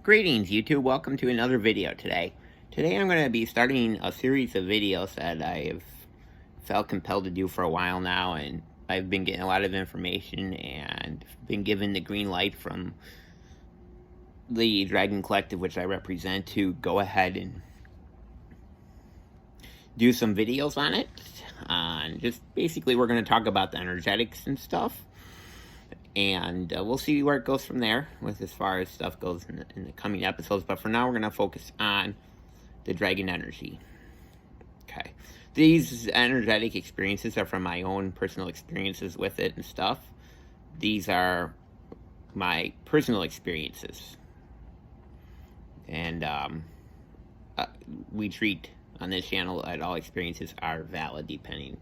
Greetings YouTube, welcome to another video today. Today I'm going to be starting a series of videos that I have felt compelled to do for a while now, and I've been getting a lot of information and been given the green light from the Dragon Collective, which I represent, to go ahead and do some videos on it. Just basically we're going to talk about the energetics and stuff. And we'll see where it goes from there with as far as stuff goes in the coming episodes. But for now, we're going to focus on the dragon energy. Okay. These energetic experiences are from my own personal experiences with it and stuff. These are my personal experiences. And we treat on this channel that all experiences are valid depending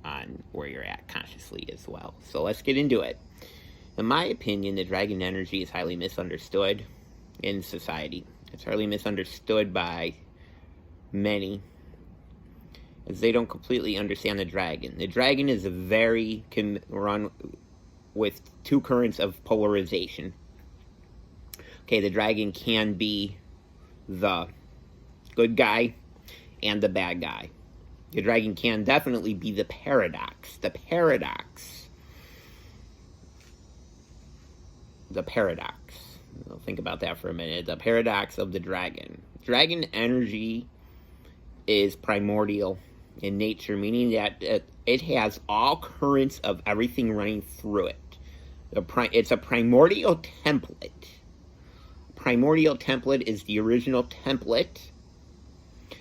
on where you're at consciously as well. So let's get into it. In my opinion, the dragon energy is highly misunderstood in society. It's highly misunderstood by many, as they don't completely understand the dragon. The dragon is can run with two currents of polarization. Okay, the dragon can be the good guy and the bad guy. The dragon can definitely be the paradox. The paradox. I'll think about that for a minute. The paradox of the dragon. Dragon energy is primordial in nature, meaning that it has all currents of everything running through it. It's a primordial template. Primordial template is the original template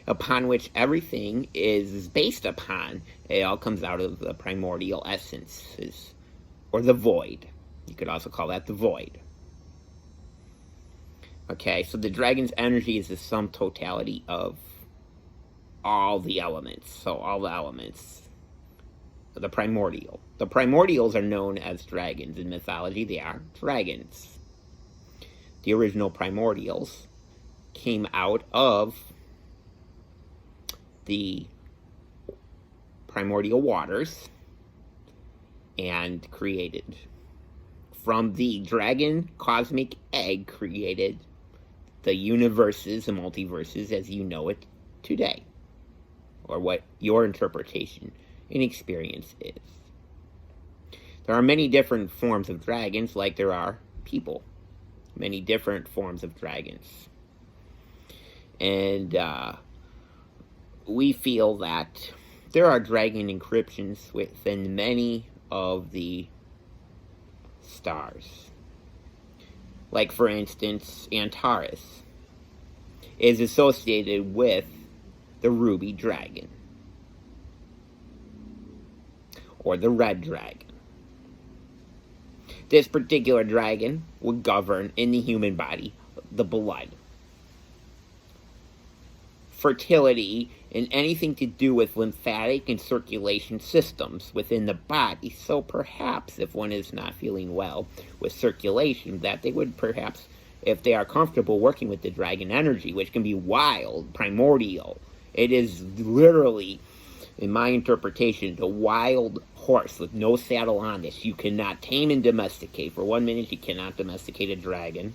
upon which everything is based upon. It all comes out of the primordial essence, or the void. You could also call that the void. Okay, so the dragon's energy is the sum totality of all the elements. So all the elements, the primordial. The primordials are known as dragons. In mythology, they are dragons. The original primordials came out of the primordial waters and created, from the dragon cosmic egg, created the universes, the multiverses as you know it today, or what your interpretation and experience is. There are many different forms of dragons, like there are people. Many different forms of dragons. And we feel that there are dragon encryptions within many of the stars. Like, for instance, Antares is associated with the ruby dragon, or the red dragon. This particular dragon would govern in the human body the blood, fertility, and anything to do with lymphatic and circulation systems within the body. So perhaps if one is not feeling well with circulation, that they would perhaps, if they are comfortable working with the dragon energy, which can be wild, primordial. It is literally, in my interpretation, the wild horse with no saddle on this. You cannot tame and domesticate. For 1 minute, you cannot domesticate a dragon.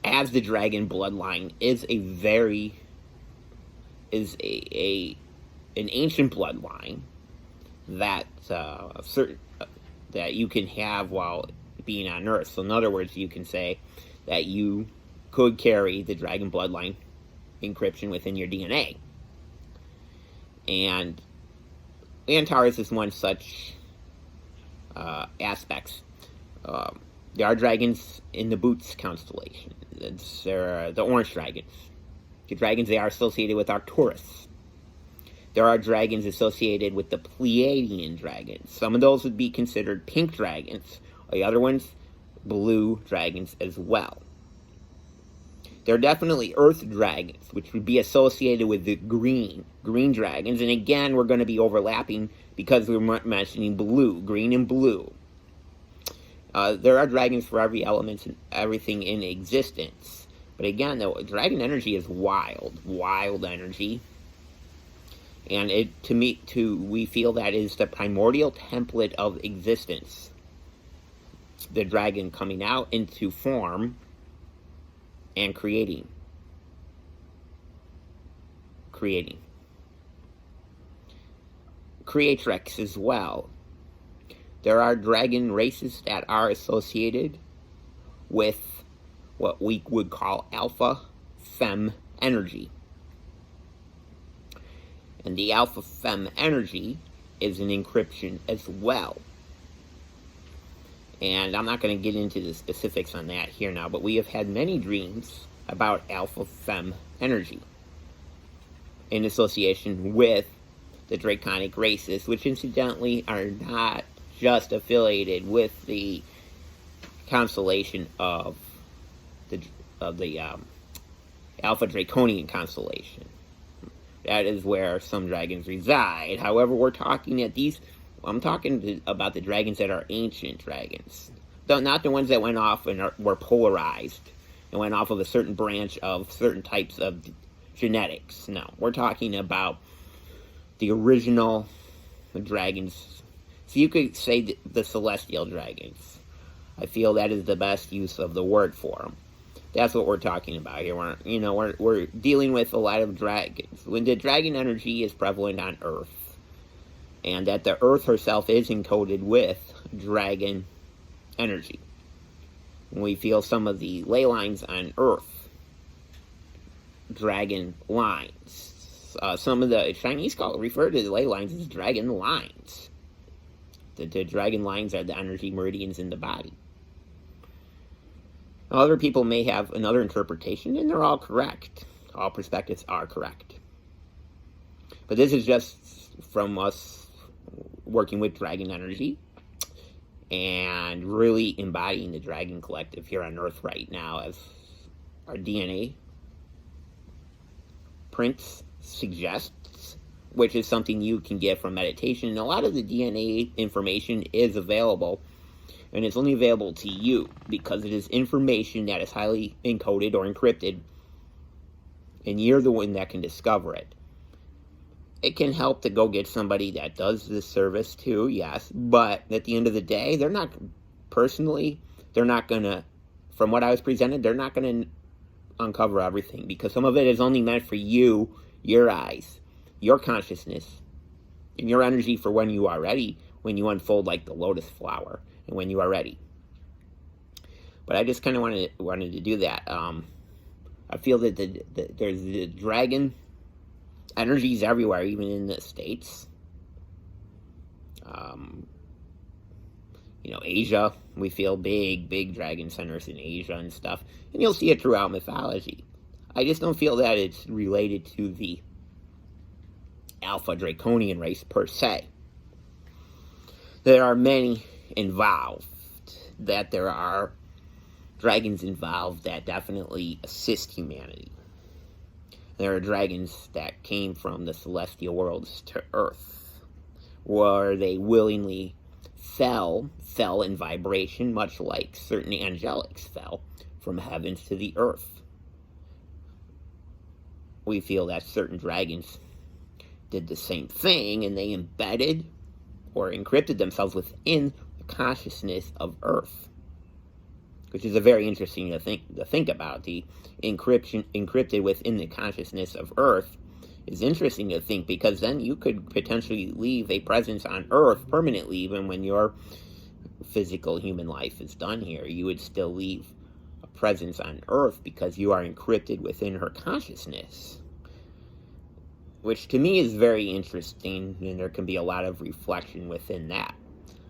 As the dragon bloodline is an ancient bloodline that that you can have while being on Earth. So in other words, you can say that you could carry the dragon bloodline encryption within your DNA. And Antares is one such aspects. There are dragons in the Boots constellation. There are the orange dragons. The dragons, they are associated with Arcturus. There are dragons associated with the Pleiadian dragons. Some of those would be considered pink dragons. The other ones, blue dragons as well. There are definitely earth dragons, which would be associated with the green dragons. And again, we're going to be overlapping because we're mentioning blue, green and blue. There are dragons for every element and everything in existence. But again, the dragon energy is wild energy. And we feel that is the primordial template of existence. the dragon coming out into form and creating. Creatrix as well. There are dragon races that are associated with what we would call alpha fem energy. And the alpha fem energy is an encryption as well. And I'm not going to get into the specifics on that here now, but we have had many dreams about alpha fem energy in association with the Draconic races, which incidentally are not just affiliated with the constellation of the Alpha Draconian constellation. That is where some dragons reside. However, I'm talking about the dragons that are ancient dragons. Not the ones that went off and were polarized and went off of a certain branch of certain types of genetics. No, we're talking about the original dragons. So you could say the celestial dragons. I feel that is the best use of the word for them. That's what we're talking about here. We're dealing with a lot of dragons. When the dragon energy is prevalent on Earth, and that the Earth herself is encoded with dragon energy. When we feel some of the ley lines on Earth, dragon lines. Some of the Chinese refer to the ley lines as dragon lines. The dragon lines are the energy meridians in the body. Other people may have another interpretation, and they're all correct. All perspectives are correct. But this is just from us working with dragon energy and really embodying the dragon collective here on Earth right now, as our DNA prints suggests, which is something you can get from meditation. And a lot of the DNA information is available, and it's only available to you because it is information that is highly encoded or encrypted, and you're the one that can discover it. It can help to go get somebody that does this service too, yes, but at the end of the day, they're not gonna, from what I was presented, they're not gonna uncover everything, because some of it is only meant for you, your eyes, your consciousness, and your energy for when you are ready, when you unfold like the lotus flower, and when you are ready. But I just kind of wanted to do that. I feel that there's the dragon energies everywhere, even in the States. Asia, we feel big dragon centers in Asia and stuff. And you'll see it throughout mythology. I just don't feel that it's related to the Alpha Draconian race per se. There are many involved. That there are dragons involved that definitely assist humanity. There are dragons that came from the celestial worlds to Earth, where they willingly fell in vibration, much like certain angelics fell from heavens to the earth. We feel that certain dragons did the same thing, and they embedded or encrypted themselves within the consciousness of Earth, which is a very interesting to think about. The encrypted within the consciousness of Earth is interesting to think, because then you could potentially leave a presence on Earth permanently. Even when your physical human life is done here, you would still leave a presence on Earth because you are encrypted within her consciousness, which to me is very interesting, and there can be a lot of reflection within that.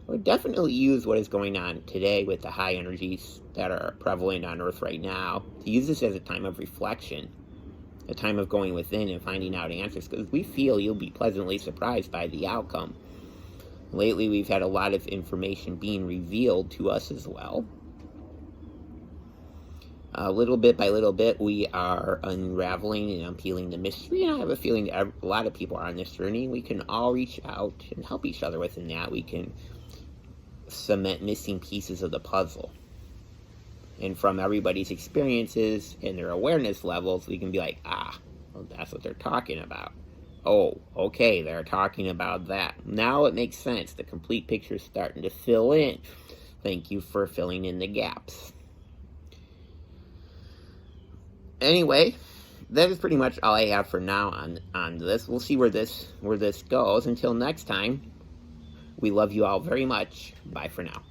I would definitely use what is going on today with the high energies that are prevalent on Earth right now to use this as a time of reflection, a time of going within and finding out answers, because we feel you'll be pleasantly surprised by the outcome. Lately, we've had a lot of information being revealed to us as well. Little bit by little bit, we are unraveling and unpeeling the mystery, and I have a feeling that a lot of people are on this journey. We can all reach out and help each other within that. We can cement missing pieces of the puzzle. And from everybody's experiences and their awareness levels, we can be like, well, that's what they're talking about. Oh, okay, they're talking about that. Now it makes sense. The complete picture is starting to fill in. Thank you for filling in the gaps. Anyway, that is pretty much all I have for now on this. We'll see where this goes. Until next time, we love you all very much. Bye for now.